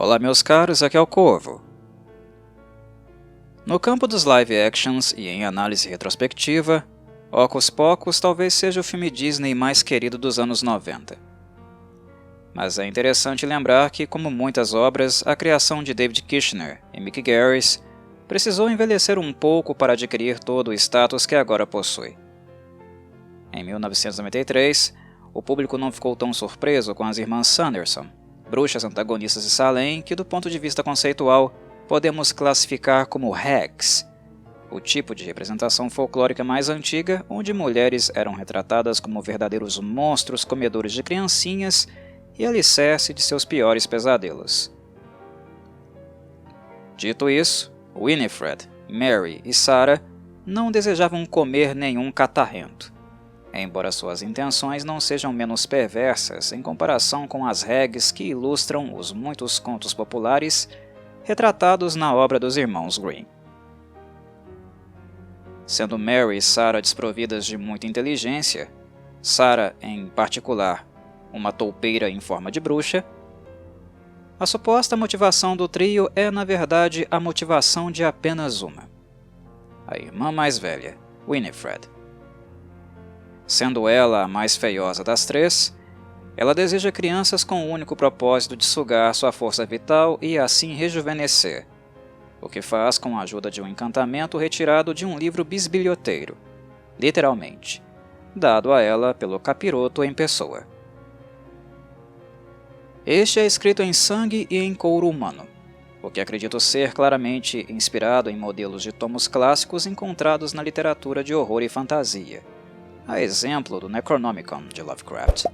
Olá meus caros, aqui é o Corvo. No campo dos live actions e em análise retrospectiva, Hocus Pocus talvez seja o filme Disney mais querido dos anos 90. Mas é interessante lembrar que, como muitas obras, a criação de David Kushner e Mick Garris precisou envelhecer um pouco para adquirir todo o status que agora possui. Em 1993, o público não ficou tão surpreso com as irmãs Sanderson, bruxas antagonistas de Salem que, do ponto de vista conceitual, podemos classificar como hags, o tipo de representação folclórica mais antiga onde mulheres eram retratadas como verdadeiros monstros comedores de criancinhas e alicerce de seus piores pesadelos. Dito isso, Winifred, Mary e Sarah não desejavam comer nenhum catarrento, embora suas intenções não sejam menos perversas em comparação com as hags que ilustram os muitos contos populares retratados na obra dos irmãos Grimm. Sendo Mary e Sarah desprovidas de muita inteligência, Sarah, em particular, uma toupeira em forma de bruxa, a suposta motivação do trio é, na verdade, a motivação de apenas uma: a irmã mais velha, Winifred. Sendo ela a mais feiosa das três, ela deseja crianças com o único propósito de sugar sua força vital e assim rejuvenescer, o que faz com a ajuda de um encantamento retirado de um livro bisbilhoteiro, literalmente, dado a ela pelo capiroto em pessoa. Este é escrito em sangue e em couro humano, o que acredito ser claramente inspirado em modelos de tomos clássicos encontrados na literatura de horror e fantasia, a exemplo do Necronomicon de Lovecraft.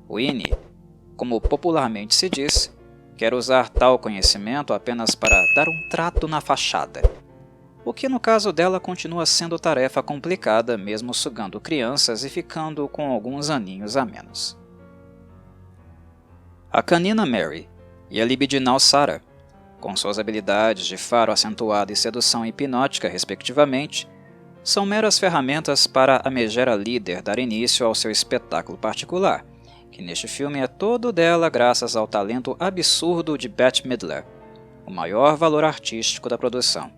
Winnie, como popularmente se diz, quer usar tal conhecimento apenas para dar um trato na fachada, o que no caso dela continua sendo tarefa complicada mesmo sugando crianças e ficando com alguns aninhos a menos. A canina Mary e a libidinal Sarah, com suas habilidades de faro acentuado e sedução hipnótica respectivamente, são meras ferramentas para a megera líder dar início ao seu espetáculo particular, que neste filme é todo dela graças ao talento absurdo de Bette Midler, o maior valor artístico da produção.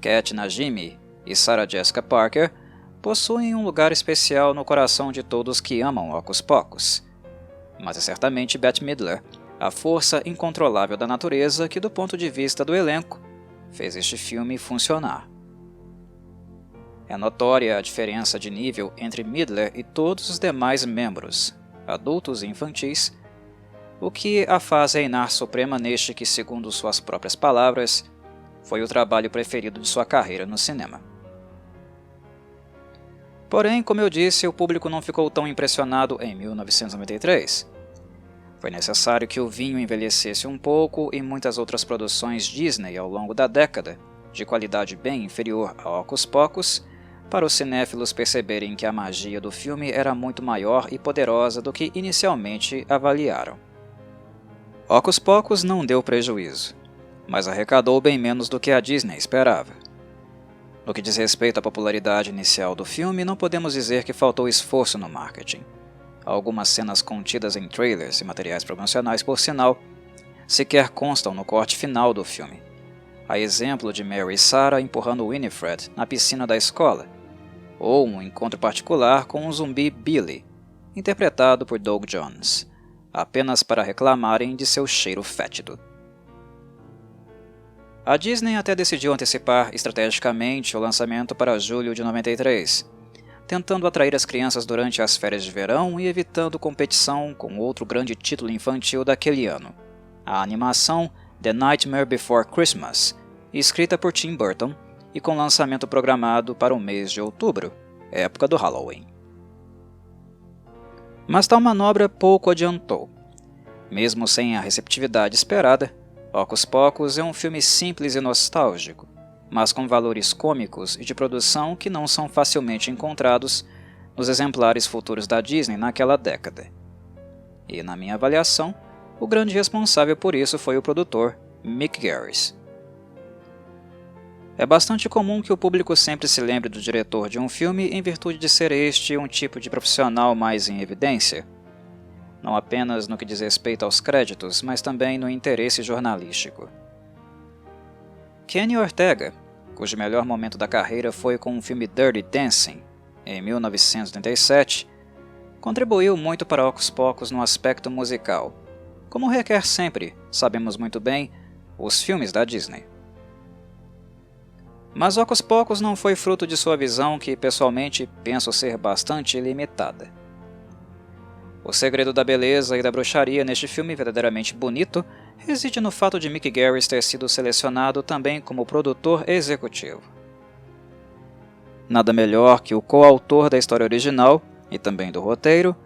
Cat Najimy e Sarah Jessica Parker possuem um lugar especial no coração de todos que amam Hocus Pocus, mas é certamente Bette Midler, a força incontrolável da natureza que, do ponto de vista do elenco, fez este filme funcionar. É notória a diferença de nível entre Midler e todos os demais membros, adultos e infantis, o que a faz reinar suprema neste que, segundo suas próprias palavras, foi o trabalho preferido de sua carreira no cinema. Porém, como eu disse, o público não ficou tão impressionado em 1993. Foi necessário que o vinho envelhecesse um pouco e muitas outras produções Disney ao longo da década, de qualidade bem inferior a Hocus Pocus, para os cinéfilos perceberem que a magia do filme era muito maior e poderosa do que inicialmente avaliaram. Hocus Pocus não deu prejuízo, mas arrecadou bem menos do que a Disney esperava. No que diz respeito à popularidade inicial do filme, não podemos dizer que faltou esforço no marketing. Algumas cenas contidas em trailers e materiais promocionais, por sinal, sequer constam no corte final do filme, a exemplo de Mary e Sarah empurrando Winifred na piscina da escola, ou um encontro particular com o zumbi Billy, interpretado por Doug Jones, apenas para reclamarem de seu cheiro fétido. A Disney até decidiu antecipar estrategicamente o lançamento para julho de 93, tentando atrair as crianças durante as férias de verão e evitando competição com outro grande título infantil daquele ano, a animação The Nightmare Before Christmas, escrita por Tim Burton e com lançamento programado para o mês de outubro, época do Halloween. Mas tal manobra pouco adiantou. Mesmo sem a receptividade esperada, Hocus Pocus é um filme simples e nostálgico, mas com valores cômicos e de produção que não são facilmente encontrados nos exemplares futuros da Disney naquela década. E, na minha avaliação, o grande responsável por isso foi o produtor Mick Garris. É bastante comum que o público sempre se lembre do diretor de um filme em virtude de ser este um tipo de profissional mais em evidência, não apenas no que diz respeito aos créditos, mas também no interesse jornalístico. Kenny Ortega, cujo melhor momento da carreira foi com o filme Dirty Dancing, em 1987, contribuiu muito para Hocus Pocus no aspecto musical, como requer sempre, sabemos muito bem, os filmes da Disney. Mas Hocus Pocus não foi fruto de sua visão, que pessoalmente penso ser bastante limitada. O segredo da beleza e da bruxaria neste filme verdadeiramente bonito reside no fato de Mick Garris ter sido selecionado também como produtor executivo. Nada melhor que o coautor da história original, e também do roteiro,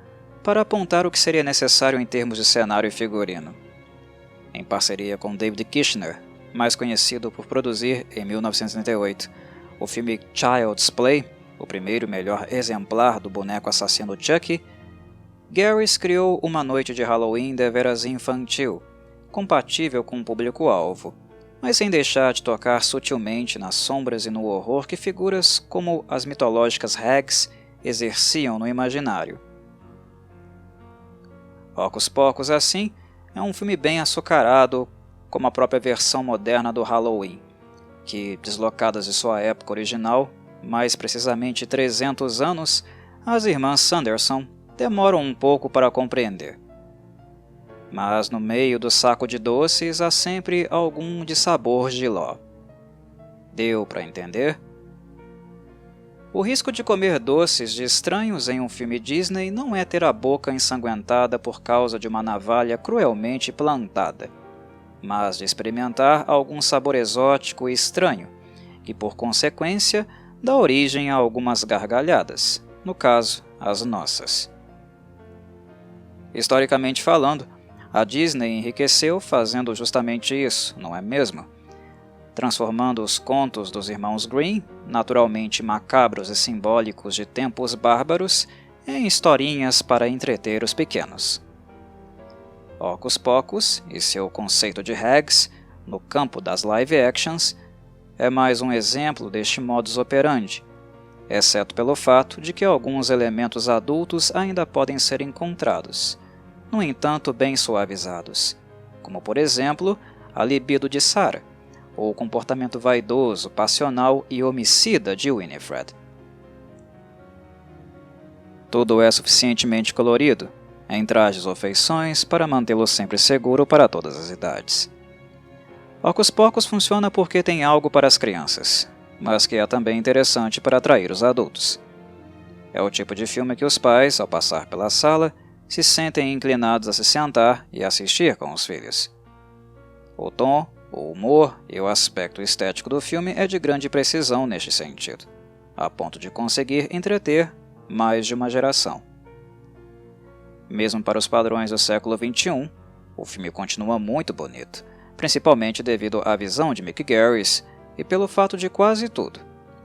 para apontar o que seria necessário em termos de cenário e figurino. Em parceria com David Kirshner, mais conhecido por produzir, em 1978, o filme Child's Play, o primeiro e melhor exemplar do boneco assassino Chucky, Garris criou uma noite de Halloween deveras infantil, compatível com o público-alvo, mas sem deixar de tocar sutilmente nas sombras e no horror que figuras como as mitológicas hags exerciam no imaginário. Hocus Pocus, assim, é um filme bem açucarado, como a própria versão moderna do Halloween, que, deslocadas de sua época original, mais precisamente 300 anos, as irmãs Sanderson demoram um pouco para compreender. Mas no meio do saco de doces há sempre algum de sabor Jiló. Deu para entender? O risco de comer doces de estranhos em um filme Disney não é ter a boca ensanguentada por causa de uma navalha cruelmente plantada, mas de experimentar algum sabor exótico e estranho, que por consequência dá origem a algumas gargalhadas, no caso, as nossas. Historicamente falando, a Disney enriqueceu fazendo justamente isso, não é mesmo? Transformando os contos dos irmãos Grimm, naturalmente macabros e simbólicos de tempos bárbaros, em historinhas para entreter os pequenos. Hocus Pocus e seu conceito de hags, no campo das live actions, é mais um exemplo deste modus operandi, exceto pelo fato de que alguns elementos adultos ainda podem ser encontrados, no entanto bem suavizados, como por exemplo a libido de Sarah, ou o comportamento vaidoso, passional e homicida de Winifred. Tudo é suficientemente colorido, em trajes ou feições, para mantê-lo sempre seguro para todas as idades. Hocus Pocus funciona porque tem algo para as crianças, mas que é também interessante para atrair os adultos. É o tipo de filme que os pais, ao passar pela sala, se sentem inclinados a se sentar e assistir com os filhos. O tom, o humor e o aspecto estético do filme é de grande precisão neste sentido, a ponto de conseguir entreter mais de uma geração. Mesmo para os padrões do século XXI, o filme continua muito bonito, principalmente devido à visão de Mick Garris e pelo fato de quase tudo,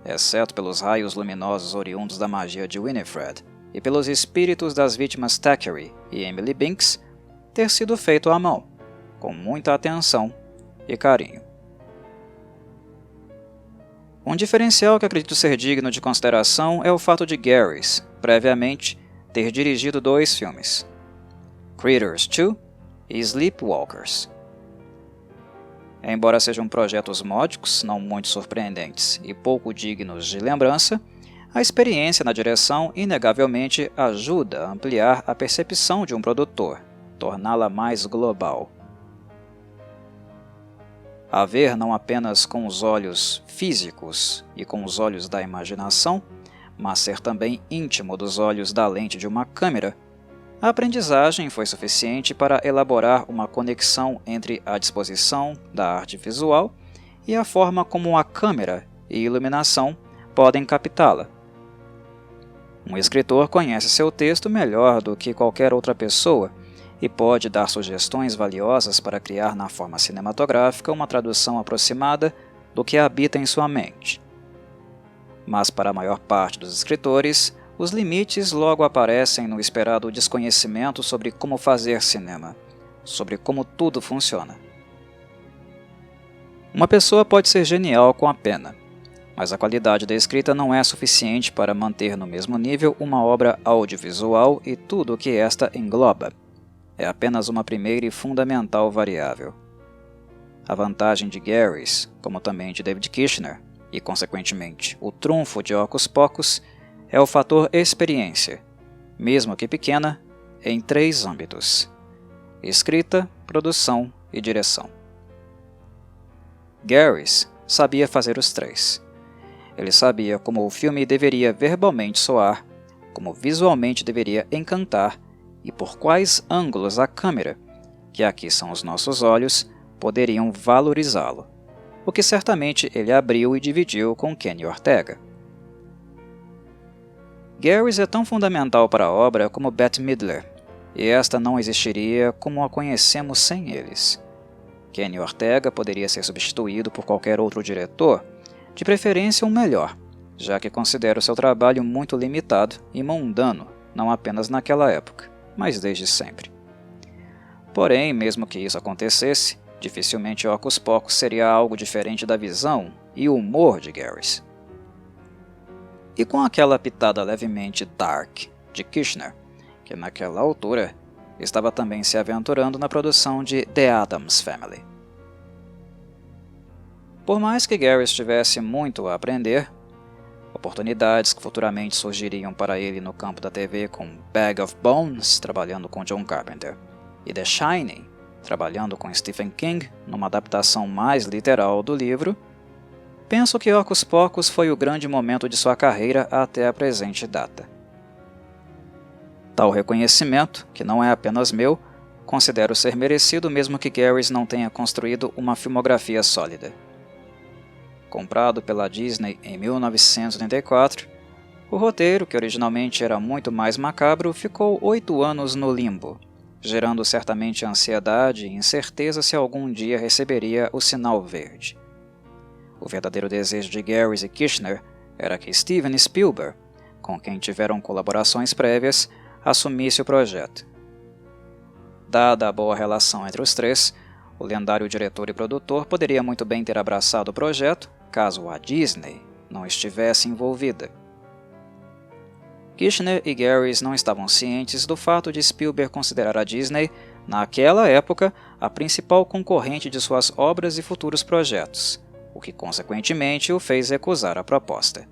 exceto pelos raios luminosos oriundos da magia de Winifred e pelos espíritos das vítimas Thackeray e Emily Binks, ter sido feito à mão, com muita atenção e carinho. Um diferencial que acredito ser digno de consideração é o fato de Garris, previamente, ter dirigido 2 filmes, Critters 2 e Sleepwalkers. Embora sejam projetos módicos, não muito surpreendentes e pouco dignos de lembrança, a experiência na direção inegavelmente ajuda a ampliar a percepção de um produtor, torná-la mais global. A ver não apenas com os olhos físicos e com os olhos da imaginação, mas ser também íntimo dos olhos da lente de uma câmera, a aprendizagem foi suficiente para elaborar uma conexão entre a disposição da arte visual e a forma como a câmera e iluminação podem captá-la. Um escritor conhece seu texto melhor do que qualquer outra pessoa e pode dar sugestões valiosas para criar na forma cinematográfica uma tradução aproximada do que habita em sua mente. Mas para a maior parte dos escritores, os limites logo aparecem no esperado desconhecimento sobre como fazer cinema, sobre como tudo funciona. Uma pessoa pode ser genial com a pena, mas a qualidade da escrita não é suficiente para manter no mesmo nível uma obra audiovisual e tudo o que esta engloba, é apenas uma primeira e fundamental variável. A vantagem de Garrys, como também de David Kushner, e consequentemente o trunfo de Hocus Pocus, é o fator experiência, mesmo que pequena, em 3 âmbitos: escrita, produção e direção. Garrys sabia fazer os 3. Ele sabia como o filme deveria verbalmente soar, como visualmente deveria encantar e por quais ângulos a câmera, que aqui são os nossos olhos, poderiam valorizá-lo, o que certamente ele abriu e dividiu com Kenny Ortega. Garrys é tão fundamental para a obra como Bette Midler, e esta não existiria como a conhecemos sem eles. Kenny Ortega poderia ser substituído por qualquer outro diretor, de preferência um melhor, já que considero seu trabalho muito limitado e mundano, não apenas naquela época, mas desde sempre. Porém, mesmo que isso acontecesse, dificilmente Hocus Pocus seria algo diferente da visão e humor de Garrys. E com aquela pitada levemente dark de Kushner, que naquela altura estava também se aventurando na produção de The Addams Family. Por mais que Garrys tivesse muito a aprender, oportunidades que futuramente surgiriam para ele no campo da TV com Bag of Bones, trabalhando com John Carpenter, e The Shining, trabalhando com Stephen King numa adaptação mais literal do livro, penso que Hocus Pocus foi o grande momento de sua carreira até a presente data. Tal reconhecimento, que não é apenas meu, considero ser merecido mesmo que Garrys não tenha construído uma filmografia sólida. Comprado pela Disney em 1984, o roteiro, que originalmente era muito mais macabro, ficou 8 anos no limbo, gerando certamente ansiedade e incerteza se algum dia receberia o sinal verde. O verdadeiro desejo de Garrys e Kushner era que Steven Spielberg, com quem tiveram colaborações prévias, assumisse o projeto. Dada a boa relação entre os três, o lendário diretor e produtor poderia muito bem ter abraçado o projeto caso a Disney não estivesse envolvida. Kushner e Garrys não estavam cientes do fato de Spielberg considerar a Disney, naquela época, a principal concorrente de suas obras e futuros projetos, o que consequentemente o fez recusar a proposta.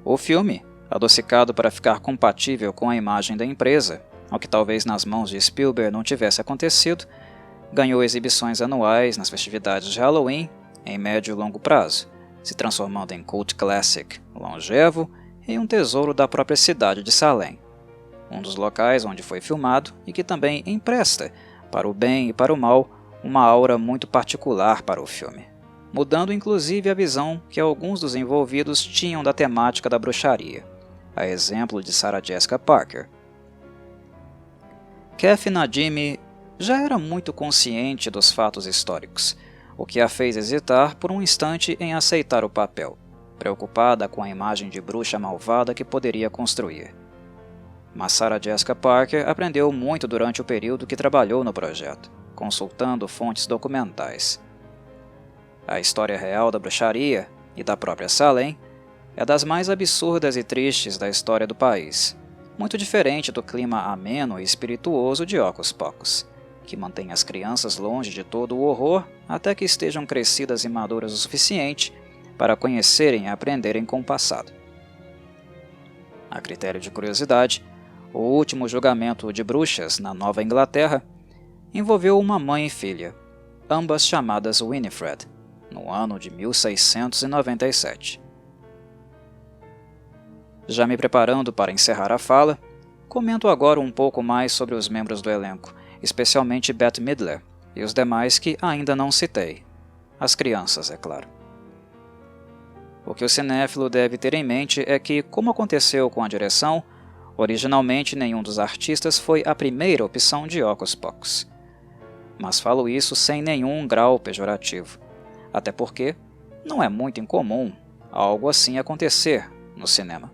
O filme, adocicado para ficar compatível com a imagem da empresa, ao que talvez nas mãos de Spielberg não tivesse acontecido, ganhou exibições anuais nas festividades de Halloween em médio e longo prazo, se transformando em cult classic longevo e um tesouro da própria cidade de Salem, um dos locais onde foi filmado e que também empresta, para o bem e para o mal, uma aura muito particular para o filme, mudando inclusive a visão que alguns dos envolvidos tinham da temática da bruxaria, a exemplo de Sarah Jessica Parker. Kathy Najimy já era muito consciente dos fatos históricos, o que a fez hesitar por um instante em aceitar o papel, preocupada com a imagem de bruxa malvada que poderia construir. Mas Sarah Jessica Parker aprendeu muito durante o período que trabalhou no projeto, consultando fontes documentais. A história real da bruxaria e da própria Salem é das mais absurdas e tristes da história do país, muito diferente do clima ameno e espirituoso de Hocus Pocus, que mantém as crianças longe de todo o horror até que estejam crescidas e maduras o suficiente para conhecerem e aprenderem com o passado. A critério de curiosidade, o último julgamento de bruxas na Nova Inglaterra envolveu uma mãe e filha, ambas chamadas Winifred, no ano de 1697. Já me preparando para encerrar a fala, comento agora um pouco mais sobre os membros do elenco, especialmente Bette Midler e os demais que ainda não citei. As crianças, é claro. O que o cinéfilo deve ter em mente é que, como aconteceu com a direção, originalmente nenhum dos artistas foi a primeira opção de Hocus Pocus. Mas falo isso sem nenhum grau pejorativo, até porque não é muito incomum algo assim acontecer no cinema.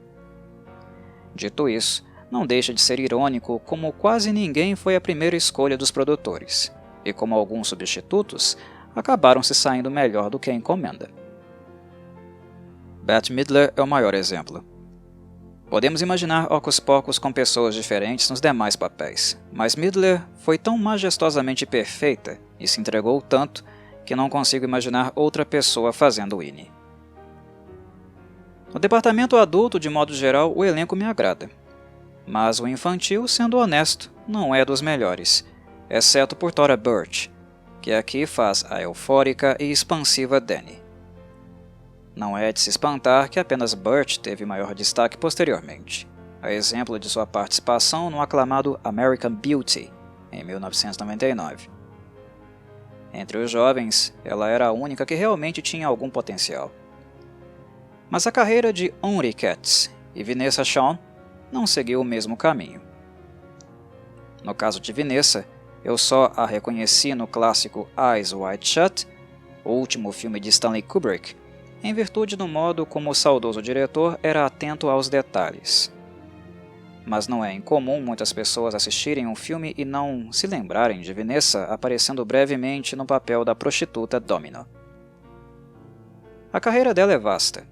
Dito isso, não deixa de ser irônico como quase ninguém foi a primeira escolha dos produtores, e como alguns substitutos acabaram se saindo melhor do que a encomenda. Bette Midler é o maior exemplo. Podemos imaginar Hocus Pocus com pessoas diferentes nos demais papéis, mas Midler foi tão majestosamente perfeita e se entregou tanto que não consigo imaginar outra pessoa fazendo Winnie. No departamento adulto, de modo geral, o elenco me agrada, mas o infantil, sendo honesto, não é dos melhores, exceto por Thora Birch, que aqui faz a eufórica e expansiva Dani. Não é de se espantar que apenas Birch teve maior destaque posteriormente, a exemplo de sua participação no aclamado American Beauty, em 1999. Entre os jovens, ela era a única que realmente tinha algum potencial. Mas a carreira de Henry Katz e Vanessa Shawn não seguiu o mesmo caminho. No caso de Vanessa, eu só a reconheci no clássico Eyes Wide Shut, o último filme de Stanley Kubrick, em virtude do modo como o saudoso diretor era atento aos detalhes. Mas não é incomum muitas pessoas assistirem um filme e não se lembrarem de Vanessa aparecendo brevemente no papel da prostituta Domino. A carreira dela é vasta,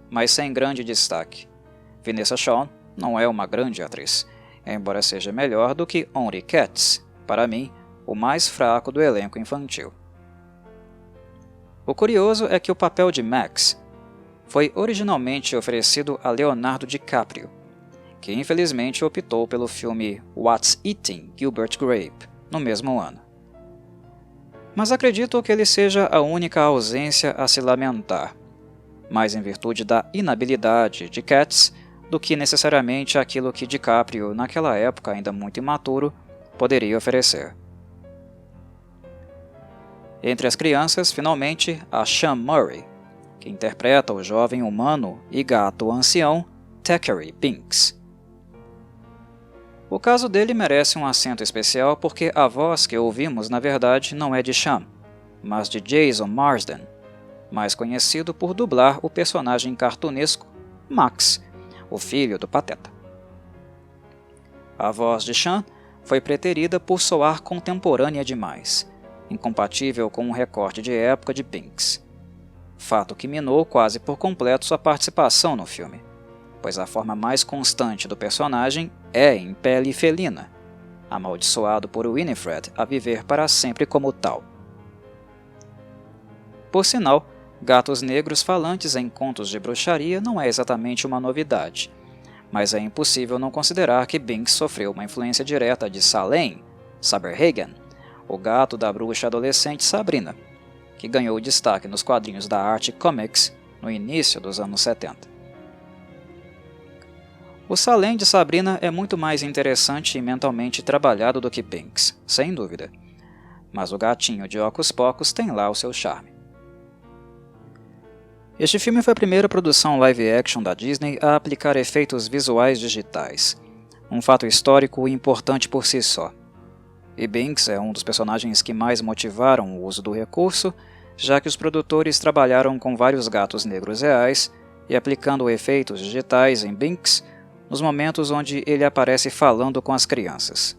mas sem grande destaque. Vanessa Shawn não é uma grande atriz, embora seja melhor do que Henry Katz, para mim, o mais fraco do elenco infantil. O curioso é que o papel de Max foi originalmente oferecido a Leonardo DiCaprio, que infelizmente optou pelo filme What's Eating Gilbert Grape, no mesmo ano. Mas acredito que ele seja a única ausência a se lamentar, mais em virtude da inabilidade de Katz do que necessariamente aquilo que DiCaprio, naquela época ainda muito imaturo, poderia oferecer. Entre as crianças, finalmente, há Sean Murray, que interpreta o jovem humano e gato ancião Thackeray Binks. O caso dele merece um acento especial porque a voz que ouvimos na verdade não é de Sean, mas de Jason Marsden, mais conhecido por dublar o personagem cartunesco Max, o filho do Pateta. A voz de Sean foi preterida por soar contemporânea demais, incompatível com um recorte de época de Binks. Fato que minou quase por completo sua participação no filme, pois a forma mais constante do personagem é em pele felina, amaldiçoado por Winifred a viver para sempre como tal. Por sinal, gatos negros falantes em contos de bruxaria não é exatamente uma novidade, mas é impossível não considerar que Binks sofreu uma influência direta de Salem Saberhagen, o gato da bruxa adolescente Sabrina, que ganhou destaque nos quadrinhos da Archie Comics no início dos anos 70. O Salem de Sabrina é muito mais interessante e mentalmente trabalhado do que Binks, sem dúvida, mas o gatinho de Hocus Pocus tem lá o seu charme. Este filme foi a primeira produção live-action da Disney a aplicar efeitos visuais digitais, um fato histórico e importante por si só. E Binks é um dos personagens que mais motivaram o uso do recurso, já que os produtores trabalharam com vários gatos negros reais e aplicando efeitos digitais em Binks nos momentos onde ele aparece falando com as crianças.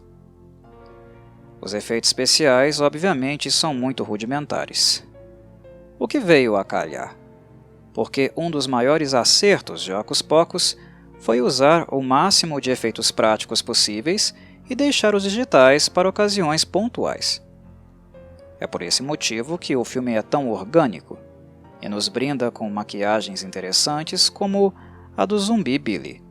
Os efeitos especiais, obviamente, são muito rudimentares. O que veio a calhar? Porque um dos maiores acertos de Hocus Pocus foi usar o máximo de efeitos práticos possíveis e deixar os digitais para ocasiões pontuais. É por esse motivo que o filme é tão orgânico e nos brinda com maquiagens interessantes como a do zumbi Billy.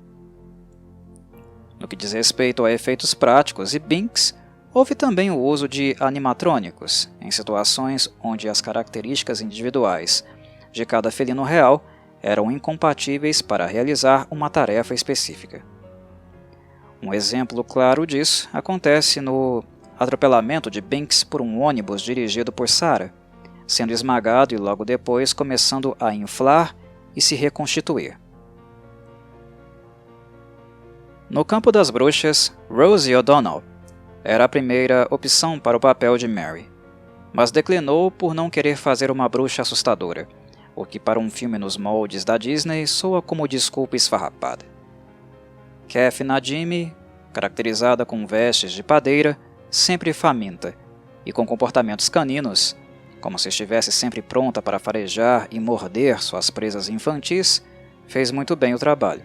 No que diz respeito a efeitos práticos e Binks, houve também o uso de animatrônicos em situações onde as características individuais de cada felino real eram incompatíveis para realizar uma tarefa específica. Um exemplo claro disso acontece no atropelamento de Binks por um ônibus dirigido por Sarah, sendo esmagado e logo depois começando a inflar e se reconstituir. No campo das bruxas, Rosie O'Donnell era a primeira opção para o papel de Mary, mas declinou por não querer fazer uma bruxa assustadora, o que para um filme nos moldes da Disney soa como desculpa esfarrapada. Kathy Najimy, caracterizada com vestes de padeira, sempre faminta, e com comportamentos caninos, como se estivesse sempre pronta para farejar e morder suas presas infantis, fez muito bem o trabalho.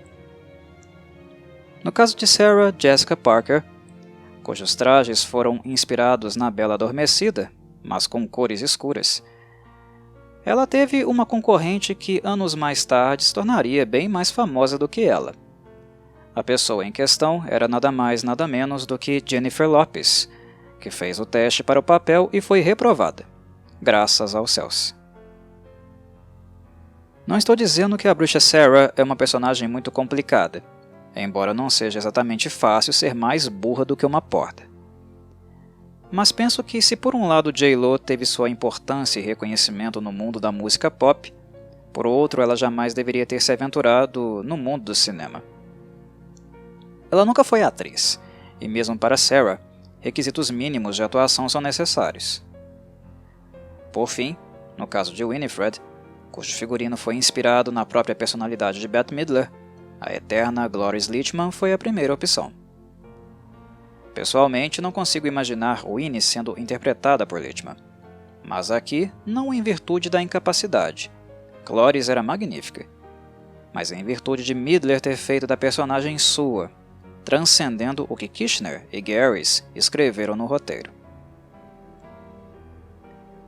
No caso de Sarah Jessica Parker, cujos trajes foram inspirados na Bela Adormecida, mas com cores escuras, ela teve uma concorrente que anos mais tarde se tornaria bem mais famosa do que ela. A pessoa em questão era nada mais nada menos do que Jennifer Lopez, que fez o teste para o papel e foi reprovada, graças aos céus. Não estou dizendo que a bruxa Sarah é uma personagem muito complicada, embora não seja exatamente fácil ser mais burra do que uma porta. Mas penso que se por um lado J.Lo teve sua importância e reconhecimento no mundo da música pop, por outro ela jamais deveria ter se aventurado no mundo do cinema. Ela nunca foi atriz, e mesmo para Sarah, requisitos mínimos de atuação são necessários. Por fim, no caso de Winifred, cujo figurino foi inspirado na própria personalidade de Bette Midler, a eterna Cloris Leachman foi a primeira opção. Pessoalmente, não consigo imaginar Winnie sendo interpretada por Leachman, mas aqui não em virtude da incapacidade. Cloris era magnífica, mas em virtude de Midler ter feito da personagem sua, transcendendo o que Kirshner e Garris escreveram no roteiro.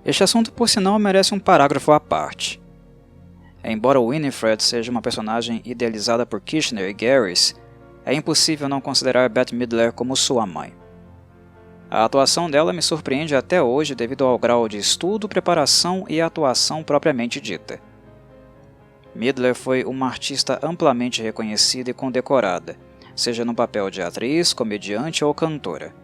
Este assunto, por sinal, merece um parágrafo à parte. Embora Winifred seja uma personagem idealizada por Kirshner e Garris, é impossível não considerar Bette Midler como sua mãe. A atuação dela me surpreende até hoje devido ao grau de estudo, preparação e atuação propriamente dita. Midler foi uma artista amplamente reconhecida e condecorada, seja no papel de atriz, comediante ou cantora.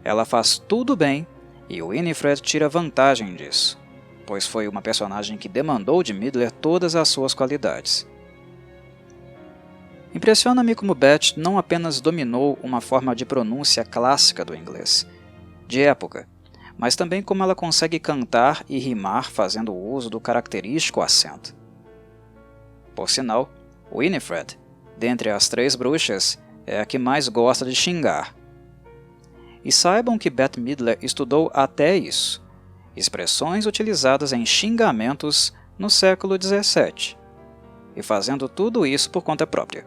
Ela faz tudo bem e Winifred tira vantagem disso, pois foi uma personagem que demandou de Midler todas as suas qualidades. Impressiona-me como Bette não apenas dominou uma forma de pronúncia clássica do inglês, de época, mas também como ela consegue cantar e rimar fazendo uso do característico acento. Por sinal, Winifred, dentre as três bruxas, é a que mais gosta de xingar. E saibam que Bette Midler estudou até isso, expressões utilizadas em xingamentos no século XVII, e fazendo tudo isso por conta própria.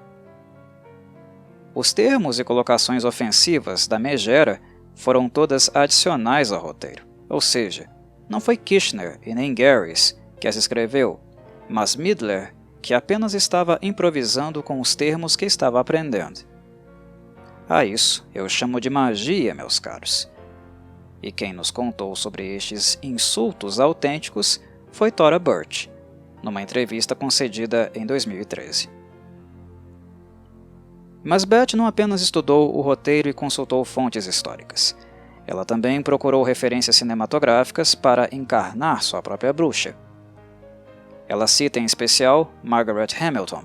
Os termos e colocações ofensivas da megera foram todas adicionais ao roteiro, ou seja, não foi Kirshner e nem Garris que as escreveu, mas Midler, que apenas estava improvisando com os termos que estava aprendendo. A isso eu chamo de magia, meus caros. E quem nos contou sobre estes insultos autênticos foi Thora Birch, numa entrevista concedida em 2013. Mas Bette não apenas estudou o roteiro e consultou fontes históricas. Ela também procurou referências cinematográficas para encarnar sua própria bruxa. Ela cita em especial Margaret Hamilton,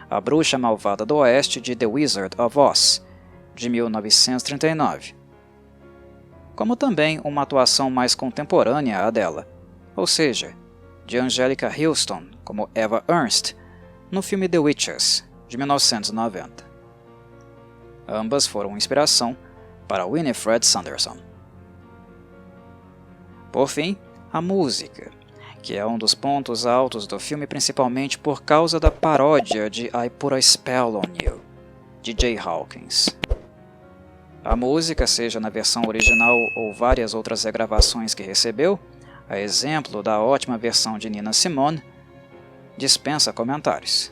a bruxa malvada do oeste de The Wizard of Oz, de 1939. Como também uma atuação mais contemporânea à dela, ou seja, de Angelica Houston como Eva Ernst, no filme The Witches, de 1990. Ambas foram inspiração para Winifred Sanderson. Por fim, a música, que é um dos pontos altos do filme principalmente por causa da paródia de I Put a Spell on You, de Jay Hawkins. A música, seja na versão original ou várias outras regravações que recebeu, a exemplo da ótima versão de Nina Simone, dispensa comentários.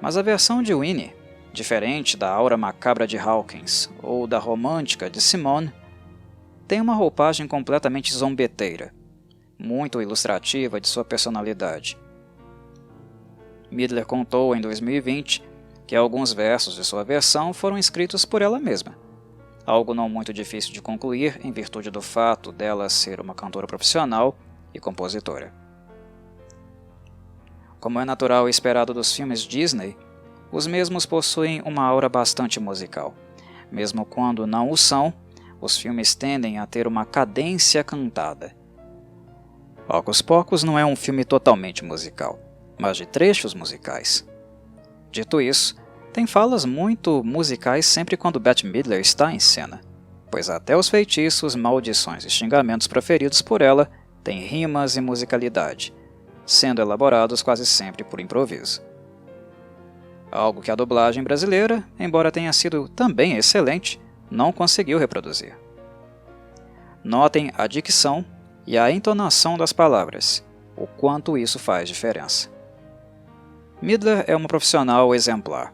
Mas a versão de Winnie, diferente da aura macabra de Hawkins ou da romântica de Simone, tem uma roupagem completamente zombeteira, muito ilustrativa de sua personalidade. Midler contou em 2020 que alguns versos de sua versão foram escritos por ela mesma, algo não muito difícil de concluir em virtude do fato dela ser uma cantora profissional e compositora. Como é natural e esperado dos filmes Disney, os mesmos possuem uma aura bastante musical. Mesmo quando não o são, os filmes tendem a ter uma cadência cantada. Hocus Pocus não é um filme totalmente musical, mas de trechos musicais. Dito isso, tem falas muito musicais sempre quando Bette Midler está em cena, pois até os feitiços, maldições e xingamentos proferidos por ela têm rimas e musicalidade, sendo elaborados quase sempre por improviso. algo que a dublagem brasileira, embora tenha sido também excelente, não conseguiu reproduzir. Notem a dicção e a entonação das palavras, o quanto isso faz diferença. Midler é uma profissional exemplar,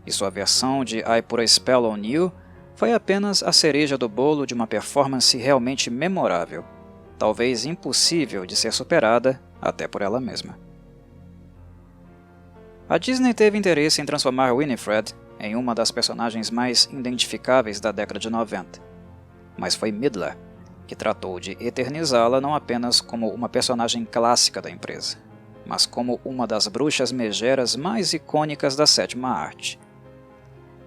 e sua versão de I Put a Spell on You foi apenas a cereja do bolo de uma performance realmente memorável, talvez impossível de ser superada até por ela mesma. A Disney teve interesse em transformar Winifred em uma das personagens mais identificáveis da década de 90, mas foi Midler que tratou de eternizá-la não apenas como uma personagem clássica da empresa, mas como uma das bruxas megeras mais icônicas da sétima arte.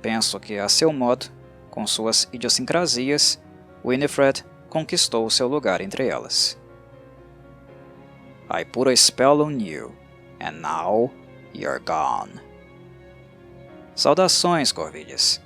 Penso que, a seu modo, com suas idiosincrasias, Winifred conquistou seu lugar entre elas. I put a spell on you, and now you're gone. Saudações, Corvilhas!